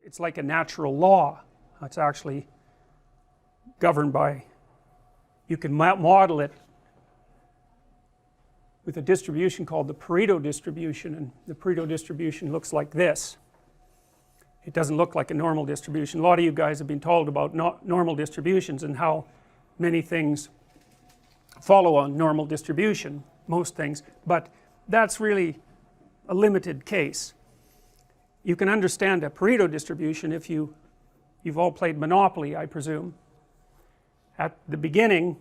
it's like a natural law. It's actually governed by, you can model it with a distribution called the Pareto distribution, and the Pareto distribution looks like this. It doesn't look like a normal distribution. A lot of you guys have been told about normal distributions and how many things follow a normal distribution, most things, but that's really a limited case. You can understand a Pareto distribution if you've all played Monopoly, I presume. At the beginning,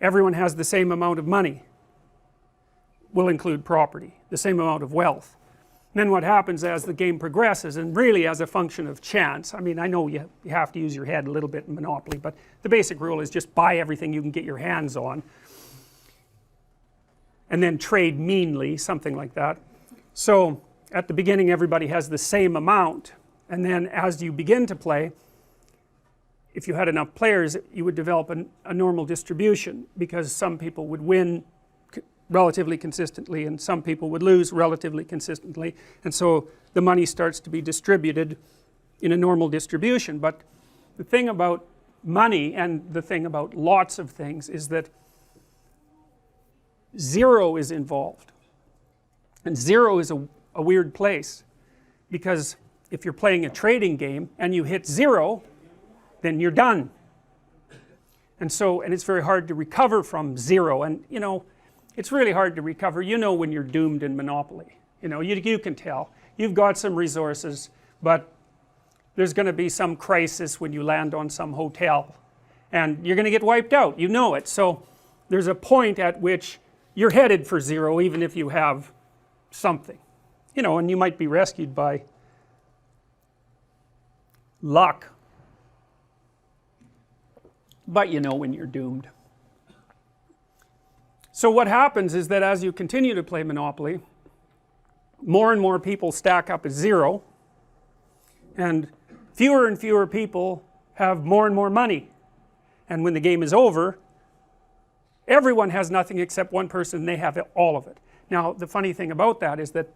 everyone has the same amount of money, will include property, the same amount of wealth. And then what happens as the game progresses, and really as a function of chance, I mean I know you have to use your head a little bit in Monopoly, but the basic rule is just buy everything you can get your hands on and then trade meanly, something like that. So at the beginning everybody has the same amount, and then as you begin to play, if you had enough players, you would develop a normal distribution, because some people would win relatively consistently and some people would lose relatively consistently, and so the money starts to be distributed in a normal distribution. But the thing about money, and the thing about lots of things, is that zero is involved, and zero is a weird place, because if you're playing a trading game and you hit zero, then you're done. And so, and it's very hard to recover from zero, and you know, it's really hard to recover. You know when you're doomed in Monopoly, you know, you can tell. You've got some resources, but there's going to be some crisis when you land on some hotel and you're going to get wiped out, you know it. So there's a point at which you're headed for zero, even if you have something, you know, and you might be rescued by luck, but you know when you're doomed. So what happens is that as you continue to play Monopoly, more and more people stack up as zero, and fewer people have more and more money, and when the game is over, everyone has nothing except one person, and they have all of it. Now the funny thing about that is that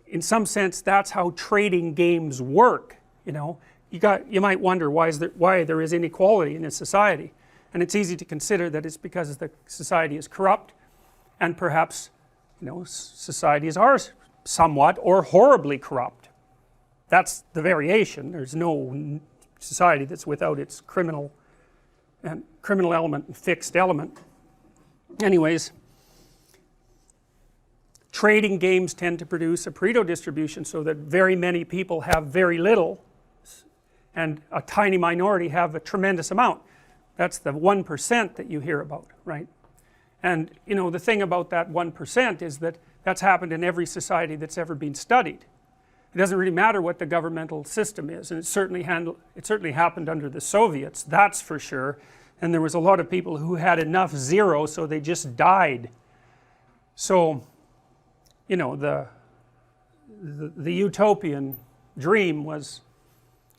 in some sense that's how trading games work, you know. You might wonder why there is inequality in a society, and it's easy to consider that it's because the society is corrupt, and perhaps, you know, societies are somewhat or horribly corrupt. That's the variation. There's no society that's without its criminal element and fixed element. Anyways, trading games tend to produce a Pareto distribution so that very many people have very little and a tiny minority have a tremendous amount. That's the 1% that you hear about, right? And you know, the thing about that 1% is that that's happened in every society that's ever been studied. It doesn't really matter what the governmental system is, and it certainly happened under the Soviets, that's for sure. And there was a lot of people who had enough zero so they just died. So you know, the utopian dream was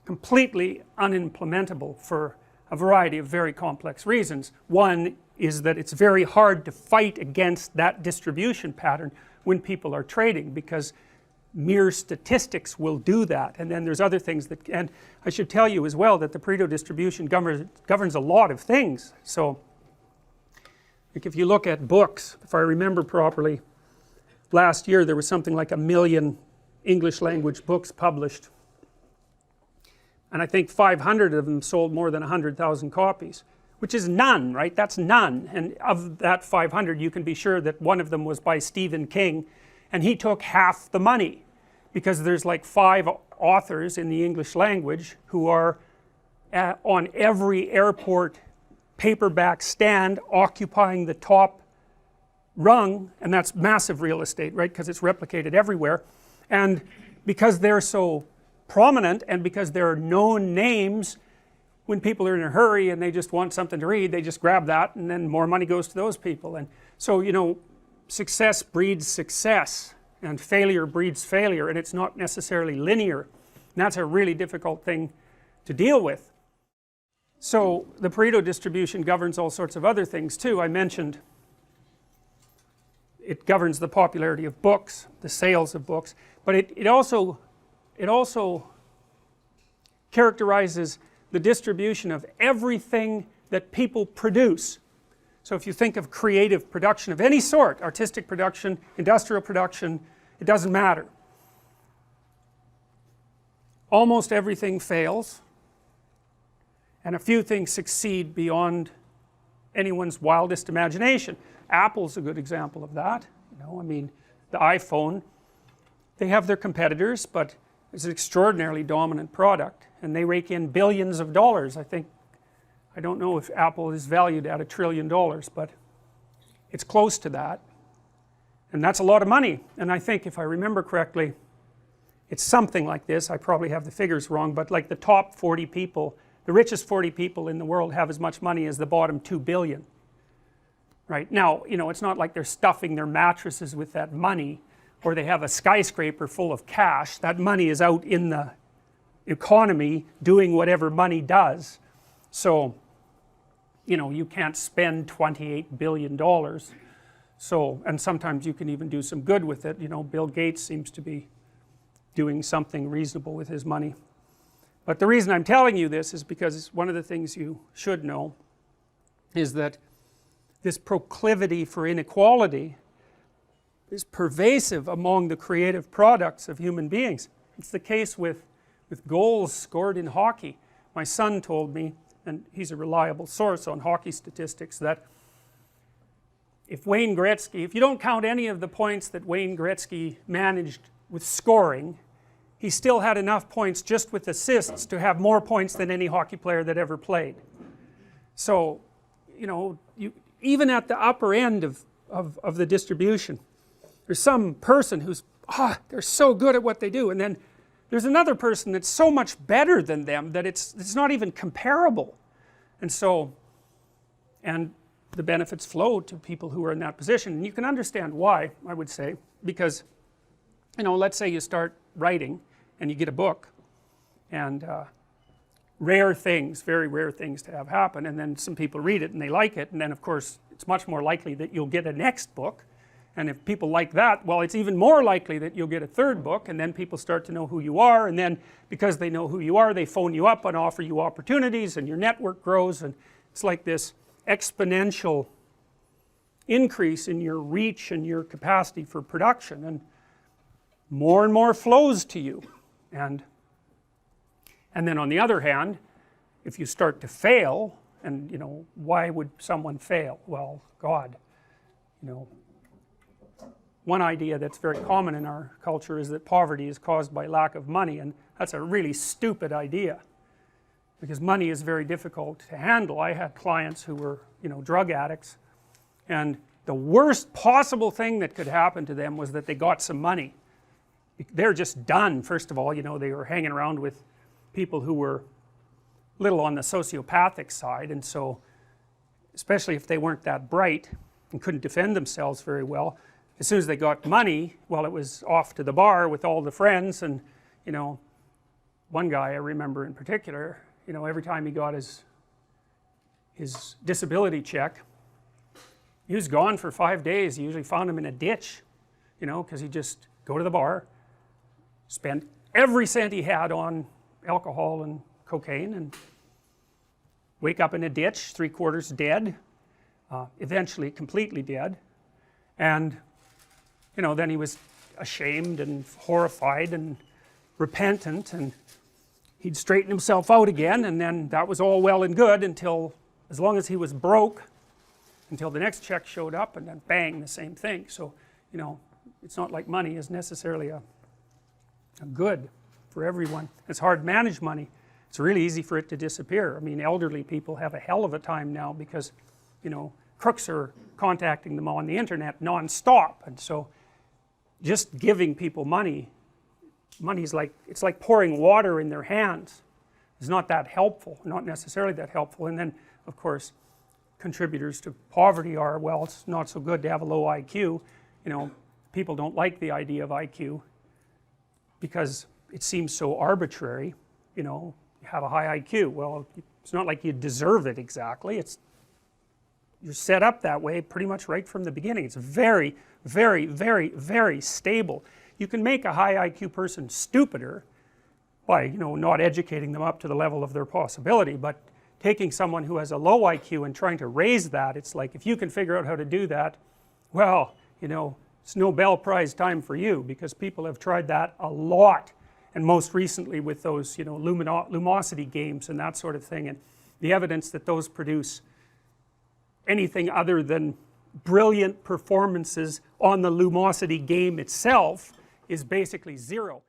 completely unimplementable for a variety of very complex reasons. One is that it's very hard to fight against that distribution pattern when people are trading, because mere statistics will do that. And then there's other things that, and I should tell you as well that the Pareto distribution governs a lot of things. So like if you look at books, if I remember properly, last year there was something like 1 million English language books published, and I think 500 of them sold more than 100,000 copies, which is none, right? That's none. And of that 500 you can be sure that one of them was by Stephen King, and he took half the money, because there's like 5 authors in the English language who are on every airport paperback stand, occupying the top rung, and that's massive real estate, right, because it's replicated everywhere. And because they're so prominent, and because they're known names, when people are in a hurry and they just want something to read, they just grab that, and then more money goes to those people. And so, you know, success breeds success, and failure breeds failure, and it's not necessarily linear, and that's a really difficult thing to deal with. So the Pareto distribution governs all sorts of other things too. I mentioned it governs the popularity of books, the sales of books, but it also characterizes the distribution of everything that people produce. So if you think of creative production of any sort, artistic production, industrial production, it doesn't matter. Almost everything fails, and a few things succeed beyond anyone's wildest imagination. Apple's a good example of that. You know, I mean, the iPhone, they have their competitors, but it's an extraordinarily dominant product, and they rake in billions of dollars. I don't know if Apple is valued at $1 trillion, but it's close to that, and that's a lot of money. And I think, if I remember correctly, it's something like this. I probably have the figures wrong, but like the top 40 people, the richest 40 people in the world have as much money as the bottom 2 billion. Right? Now, you know, it's not like they're stuffing their mattresses with that money, or they have a skyscraper full of cash. That money is out in the economy doing whatever money does. So, you know, you can't spend $28 billion. So, and sometimes you can even do some good with it. You know, Bill Gates seems to be doing something reasonable with his money. But the reason I'm telling you this is because one of the things you should know is that this proclivity for inequality is pervasive among the creative products of human beings. It's the case with goals scored in hockey. My son told me, and he's a reliable source on hockey statistics, that if Wayne Gretzky, if you don't count any of the points that Wayne Gretzky managed with scoring, he still had enough points just with assists to have more points than any hockey player that ever played. So, you know, even at the upper end of the distribution, there's some person who's, they're so good at what they do, and then there's another person that's so much better than them that it's not even comparable. And so, and the benefits flow to people who are in that position. And you can understand why, I would say, because, you know, let's say you start writing and you get a book, and rare things, very rare things to have happen, and then some people read it and they like it, and then of course it's much more likely that you'll get a next book. And if people like that, well, it's even more likely that you'll get a third book, and then people start to know who you are, and then because they know who you are, they phone you up and offer you opportunities, and your network grows, and it's like this exponential increase in your reach and your capacity for production, and more flows to you. And then on the other hand, if you start to fail, and you know, why would someone fail? Well, God, you know, one idea that's very common in our culture is that poverty is caused by lack of money, and that's a really stupid idea, because money is very difficult to handle. I had clients who were, you know, drug addicts, and the worst possible thing that could happen to them was that they got some money. They're just done. First of all, you know, they were hanging around with people who were a little on the sociopathic side, and so especially if they weren't that bright and couldn't defend themselves very well, as soon as they got money, well, it was off to the bar with all the friends. And you know, one guy I remember in particular, you know, every time he got his disability check, he was gone for 5 days. You usually found him in a ditch, you know, because he'd just go to the bar, spend every cent he had on alcohol and cocaine, and wake up in a ditch, 3/4 dead, eventually completely dead. And you know, then he was ashamed and horrified and repentant, and he'd straighten himself out again, and then that was all well and good until, as long as he was broke, until the next check showed up, and then bang, the same thing. So, you know, it's not like money is necessarily a good for everyone. It's hard to manage money. It's really easy for it to disappear. I mean, elderly people have a hell of a time now because, you know, crooks are contacting them on the internet non-stop, and so just giving people money is like, it's like pouring water in their hands. It's not that helpful, not necessarily that helpful. And then of course contributors to poverty are, well, it's not so good to have a low IQ. You know, people don't like the idea of IQ because it seems so arbitrary. You know, you have a high IQ, well, it's not like you deserve it exactly. You're set up that way pretty much right from the beginning. It's very, very, very, very stable. You can make a high IQ person stupider, by, you know, not educating them up to the level of their possibility, but taking someone who has a low IQ and trying to raise that. It's like, if you can figure out how to do that, well, you know, it's Nobel Prize time for you, because people have tried that a lot, and most recently with those, you know, lumosity games and that sort of thing, and the evidence that those produce anything other than brilliant performances on the lumosity game itself is basically zero.